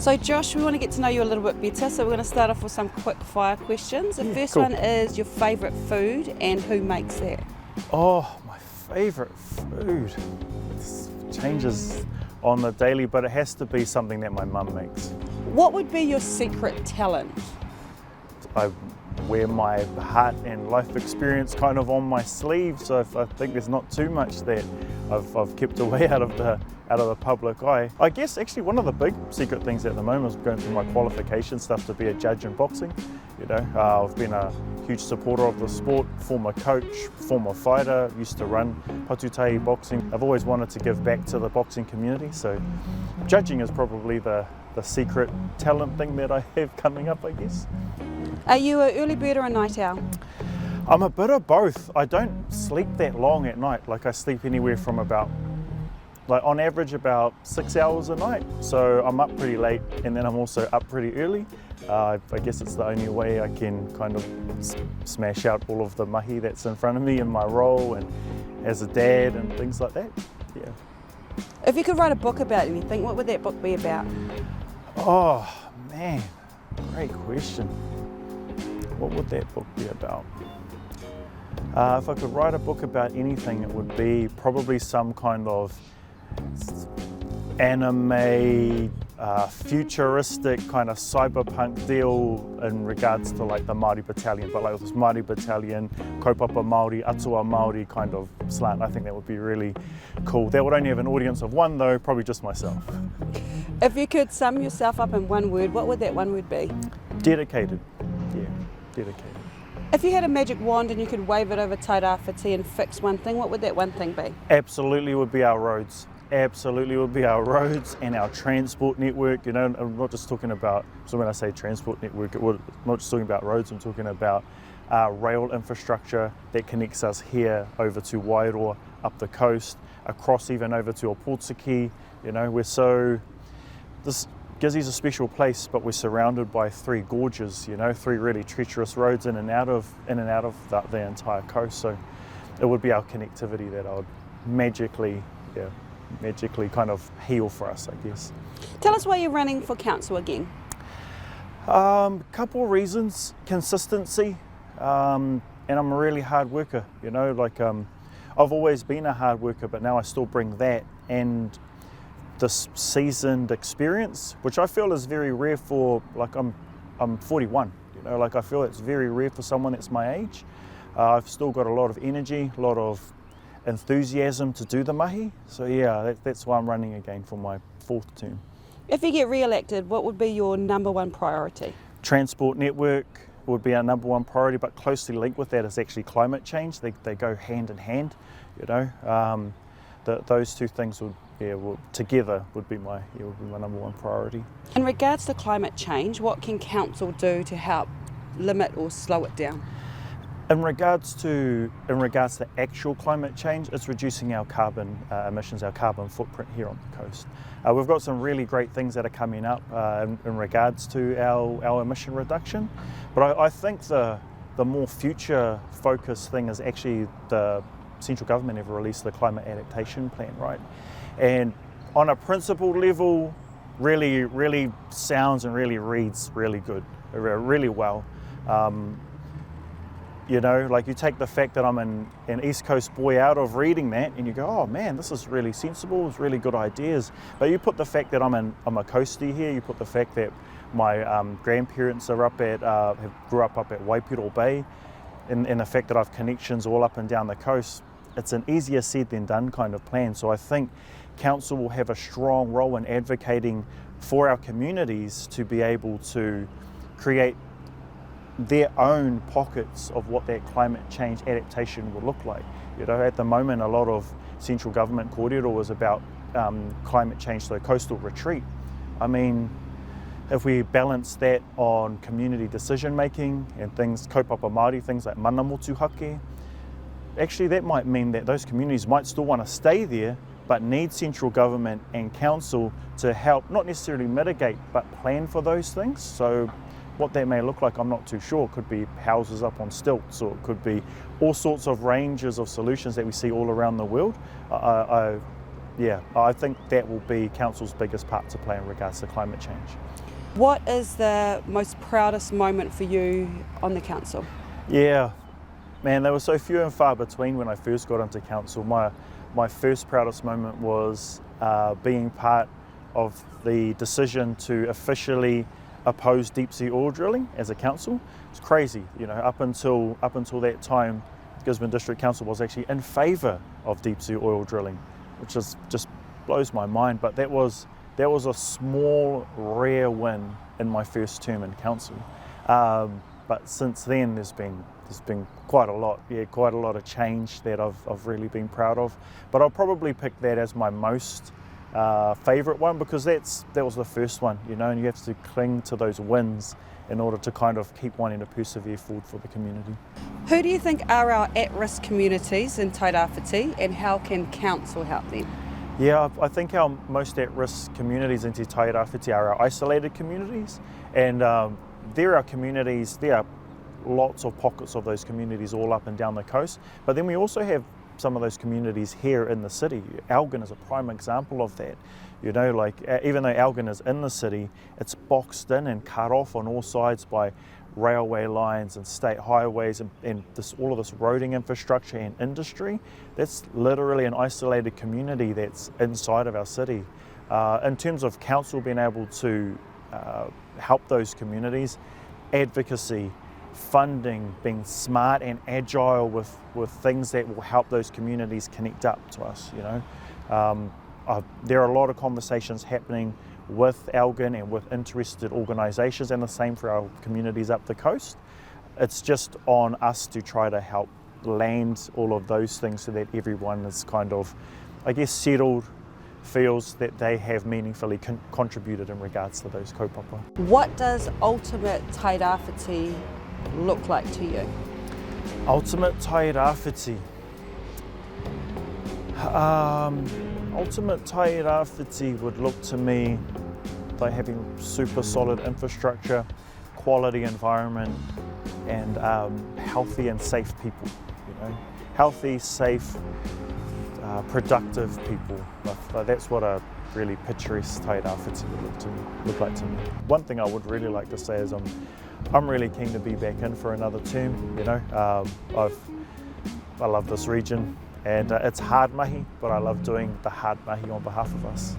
So Josh, we want to get to know you a little bit better, so we're going to start off with some quick fire questions. The first cool. one is your favourite food and who makes that? Oh, my favourite food. It changes on the daily, but it has to be something that my mum makes. What would be your secret talent? I wear my heart and life experience kind of on my sleeve, so I think there's not too much that I've kept away out of the public eye. I guess actually one of the big secret things at the moment is going through my qualification stuff to be a judge in boxing. You know, I've been a huge supporter of the sport, former coach, former fighter, used to run Patutai boxing. I've always wanted to give back to the boxing community, so judging is probably the secret talent thing that I have coming up, I guess. Are you an early bird or a night owl? I'm a bit of both. I don't sleep that long at night. Like I sleep anywhere from on average about 6 hours a night. So I'm up pretty late and then I'm also up pretty early. I guess it's the only way I can kind of smash out all of the mahi that's in front of me in my role and as a dad and things like that. Yeah. If you could write a book about anything, what would that book be about? Oh man, great question. What would that book be about? If I could write a book about anything, it would be probably some kind of anime, futuristic kind of cyberpunk deal in regards to like the Māori battalion, but like this Māori battalion, kaupapa Māori, atua Māori kind of slant. I think that would be really cool. That would only have an audience of one though, probably just myself. If you could sum yourself up in one word, what would that one word be? Dedicated. Yeah, dedicated. If you had a magic wand and you could wave it over Tairāwhiti and fix one thing, what would that one thing be? Absolutely would be our roads. Absolutely would be our roads and our transport network. You know, I'm not just talking about, so when I say transport network, I'm not just talking about roads, I'm talking about rail infrastructure that connects us here over to Wairoa, up the coast, across even over to Opotiki. You know, this Gizzy's a special place, but we're surrounded by three gorges, you know, three really treacherous roads in and out of the entire coast. So it would be our connectivity that I would magically kind of heal for us, I guess. Tell us why you're running for council again. Couple reasons: consistency, and I'm a really hard worker. You know, like I've always been a hard worker, but now I still bring that and this seasoned experience, which I feel is very rare for, like I'm 41, you know, like I feel it's very rare for someone that's my age. I've still got a lot of energy, a lot of enthusiasm to do the mahi. So yeah, that's why I'm running again for my fourth term. If you get re-elected, what would be your number one priority? Transport network would be our number one priority, but closely linked with that is actually climate change. They go hand in hand, you know. Those two things together would be my number one priority. In regards to climate change, what can council do to help limit or slow it down? In regards to actual climate change, it's reducing our carbon emissions, our carbon footprint here on the coast. We've got some really great things that are coming up in regards to our emission reduction, but I think the more future focused thing is actually the central government have released the climate adaptation plan, right? And on a principle level, really, really sounds and really reads really good, really well. You know, like you take the fact that I'm an East Coast boy out of reading that and you go, oh man, this is really sensible, it's really good ideas. But you put the fact that I'm a coastie here, you put the fact that my grandparents are grew up at Waipiro Bay, and the fact that I've connections all up and down the coast, it's an easier said than done kind of plan. So I think council will have a strong role in advocating for our communities to be able to create their own pockets of what that climate change adaptation will look like. You know, at the moment, a lot of central government kōrero was about climate change, so coastal retreat. I mean, if we balance that on community decision making and things, kaupapa Māori, things like mana motuhake, actually that might mean that those communities might still want to stay there, but need central government and council to help, not necessarily mitigate, but plan for those things. So what that may look like, I'm not too sure. It could be houses up on stilts, or it could be all sorts of ranges of solutions that we see all around the world. yeah, I think that will be council's biggest part to play in regards to climate change. What is the most proudest moment for you on the council? Yeah, man, they were so few and far between when I first got into council. My first proudest moment was being part of the decision to officially oppose deep sea oil drilling as a council. It's crazy, you know, up until that time, Gisborne District Council was actually in favour of deep sea oil drilling, which is just blows my mind. But that was a small, rare win in my first term in council. But since then, there's been quite a lot, quite a lot of change that I've really been proud of. But I'll probably pick that as my most favourite one, because that was the first one, you know, and you have to cling to those wins in order to kind of keep wanting to persevere forward for the community. Who do you think are our at-risk communities in Tairāwhiti, and how can council help them? Yeah, I think our most at-risk communities in Te Tairāwhiti are our isolated communities, and there are lots of pockets of those communities all up and down the coast, but then we also have some of those communities here in the city. Elgin is a prime example of that. You know, like even though Elgin is in the city, it's boxed in and cut off on all sides by railway lines and state highways and all of this roading infrastructure and industry. That's literally an isolated community that's inside of our city. In terms of council being able to help those communities, advocacy, funding, being smart and agile with things that will help those communities connect up to us, you know. There are a lot of conversations happening with Elgin and with interested organisations, and the same for our communities up the coast. It's just on us to try to help land all of those things so that everyone is kind of, I guess, settled, feels that they have meaningfully contributed in regards to those kaupapa. What does ultimate Tairāwhiti look like to you? Ultimate Tairāwhiti. Ultimate Tairāwhiti would look to me like having super solid infrastructure, quality environment, and healthy and safe people. You know, healthy, safe, productive people. That's what a really picturesque Tairāwhiti would look like to me. One thing I would really like to say is I'm really keen to be back in for another term. You know, I love this region, and it's hard mahi, but I love doing the hard mahi on behalf of us.